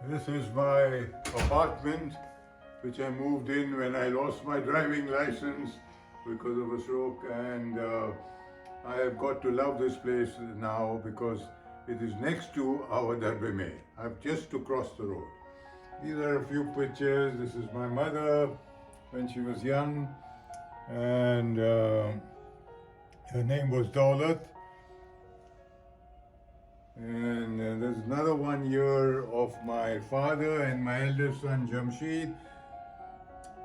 This is my apartment, which I moved in when I lost my driving license because of a stroke, and I have got to love this place now because it is next to our Darbeme. I've just to cross the road. These are a few pictures. This is my mother when she was young, and her name was Daulat. And there's another one here of my father and my eldest son Jamshid,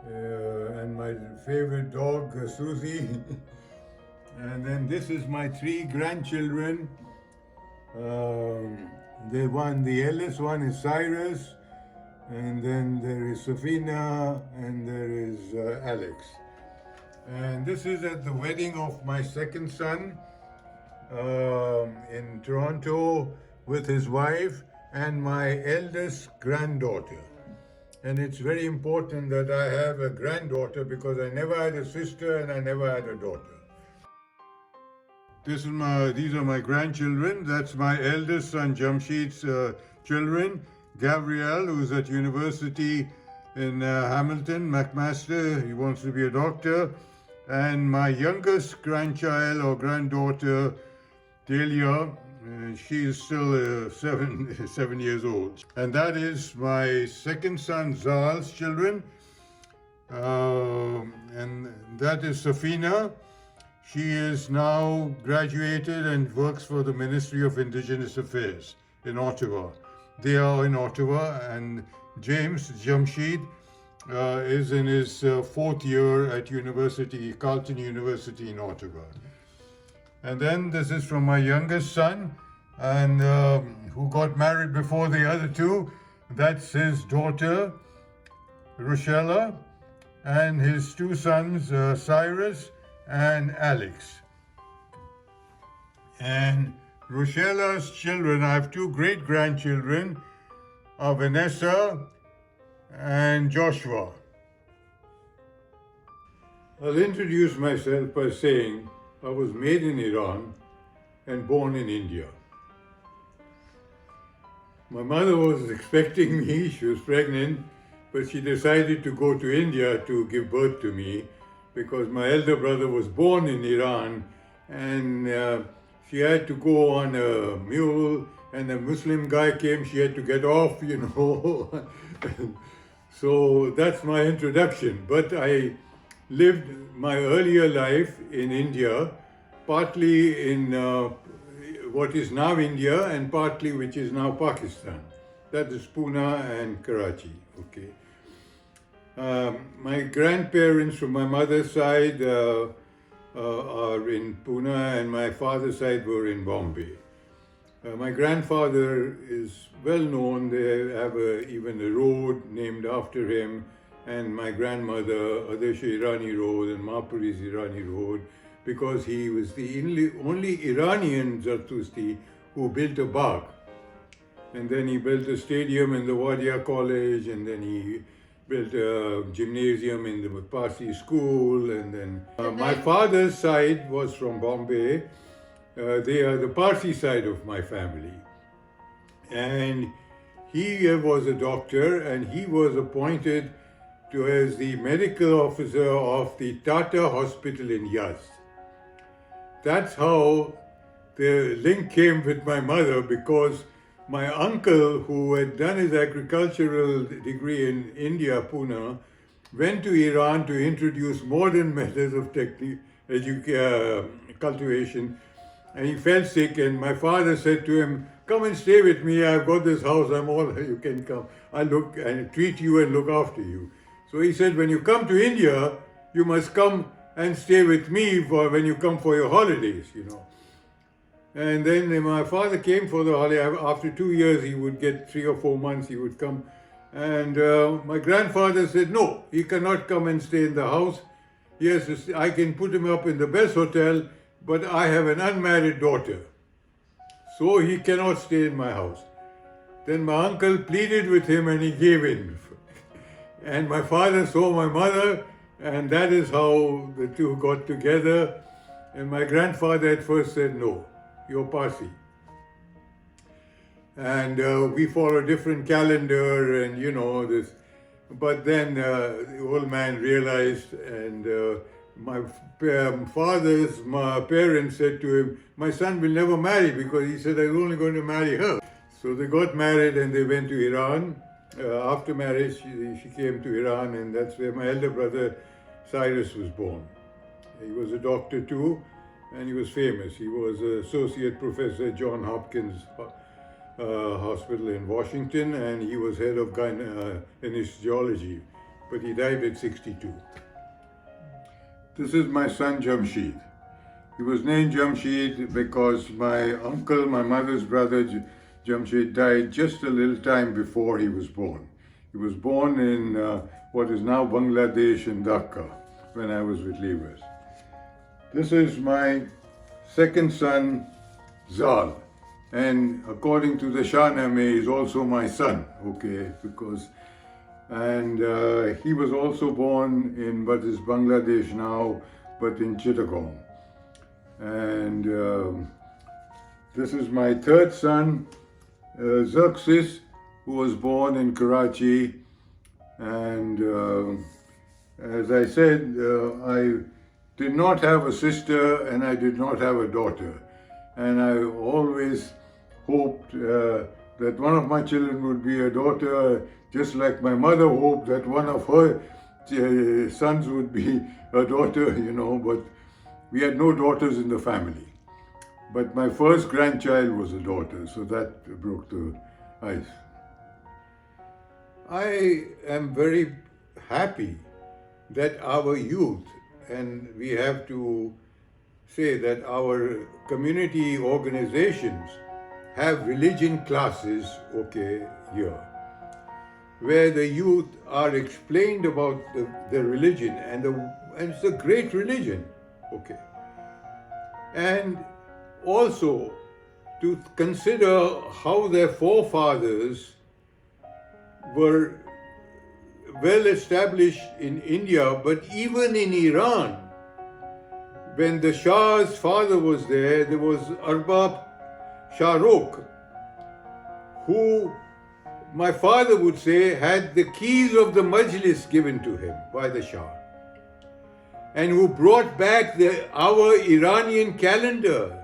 and my favorite dog Susie. And then this is my three grandchildren. The eldest one is Cyrus, and then there is Safina, and there is Alex. And this is at the wedding of my second son in Toronto with his wife and my eldest granddaughter. And it's very important that I have a granddaughter because I never had a sister and I never had a daughter. These are my grandchildren. That's my eldest son Jamshid's children. Gabriel, who's at university in Hamilton, McMaster. He wants to be a doctor. And my youngest grandchild or granddaughter, Delia, she is still 7 years old. And that is my second son Zal's children. And that is Safina. She is now graduated and works for the Ministry of Indigenous Affairs in Ottawa. They are in Ottawa, and James Jamshid is in his fourth year at university, Carleton University in Ottawa. And then this is from my youngest son, and who got married before the other two. That's his daughter, Rochella, and his two sons, Cyrus and Alex. And Rochella's children, I have two great-grandchildren, are Vanessa and Joshua. I'll introduce myself by saying I was made in Iran and born in India. My mother was expecting me, she was pregnant, but she decided to go to India to give birth to me because my elder brother was born in Iran, and she had to go on a mule, and a Muslim guy came, she had to get off, So that's my introduction. But I lived my earlier life in India, partly in what is now India and partly which is now Pakistan. That is Pune and Karachi. Okay. My grandparents from my mother's side are in Pune, and my father's side were in Bombay. My grandfather is well known. They have even a road named after him, and my grandmother, Adesh Irani Road and Mahpuri's Irani Road, because he was the only Iranian Zartusti who built a bagh. And then he built a stadium in the Wadia College, and then he built a gymnasium in the Parsi school, and then my father's side was from Bombay. They are the Parsi side of my family. And he was a doctor, and he was appointed as the medical officer of the Tata Hospital in Yazd. That's how the link came with my mother, because my uncle, who had done his agricultural degree in India, Pune, went to Iran to introduce modern methods of cultivation, and he fell sick, and my father said to him, "Come and stay with me, I've got this house, you can come. I'll look and treat you and look after you." So he said, when you come to India, you must come and stay with me when you come for your holidays, And then my father came for the holiday. After 2 years, he would get 3 or 4 months, he would come. And my grandfather said, no, he cannot come and stay in the house. Yes, I can put him up in the best hotel, but I have an unmarried daughter, so he cannot stay in my house. Then my uncle pleaded with him and he gave in. And my father saw my mother, and that is how the two got together. And my grandfather at first said, no, you're Parsi. and we follow different calendar and this. But then the old man realized, and my parents said to him, my son will never marry, because he said, I was only going to marry her. So they got married and they went to Iran. After marriage, she came to Iran, and that's where my elder brother Cyrus was born. He was a doctor too, and he was famous. He was associate professor at Johns Hopkins Hospital in Washington, and he was head of anesthesiology, but he died at 62. This is my son Jamshid. He was named Jamshid because my uncle, my mother's brother Jamshid, died just a little time before he was born. He was born in what is now Bangladesh in Dhaka when I was with Levers. This is my second son, Zal. And according to the Shahnameh, he is also my son, okay, he was also born in what is Bangladesh now, but in Chittagong. And this is my third son, Xerxes, who was born in Karachi. And as I said, I did not have a sister and I did not have a daughter. And I always hoped that one of my children would be a daughter, just like my mother hoped that one of her sons would be a daughter, but we had no daughters in the family. But my first grandchild was a daughter, so that broke the ice. I am very happy that our youth, and we have to say that our community organizations have religion classes, here, where the youth are explained about the religion, and it's a great religion, and also to consider how their forefathers were well established in India, but even in Iran. When the Shah's father was there was Arbab Shah Rukh, who my father would say had the keys of the Majlis given to him by the Shah, and who brought back our Iranian calendar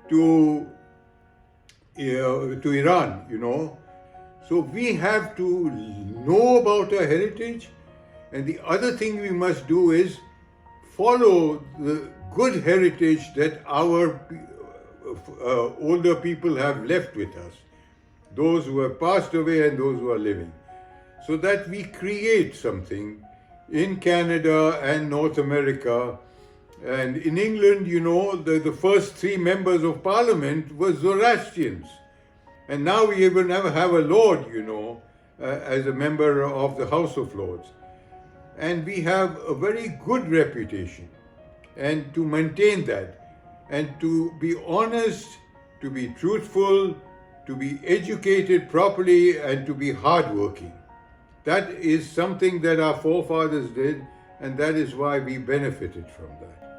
to Iran, So we have to know about our heritage, and the other thing we must do is follow the good heritage that our older people have left with us, those who have passed away and those who are living, so that we create something in Canada and North America. And in England, the first 3 members of parliament were Zoroastrians. And now we even have a Lord, as a member of the House of Lords. And we have a very good reputation. And to maintain that, and to be honest, to be truthful, to be educated properly, and to be hardworking. That is something that our forefathers did, and that is why we benefited from that.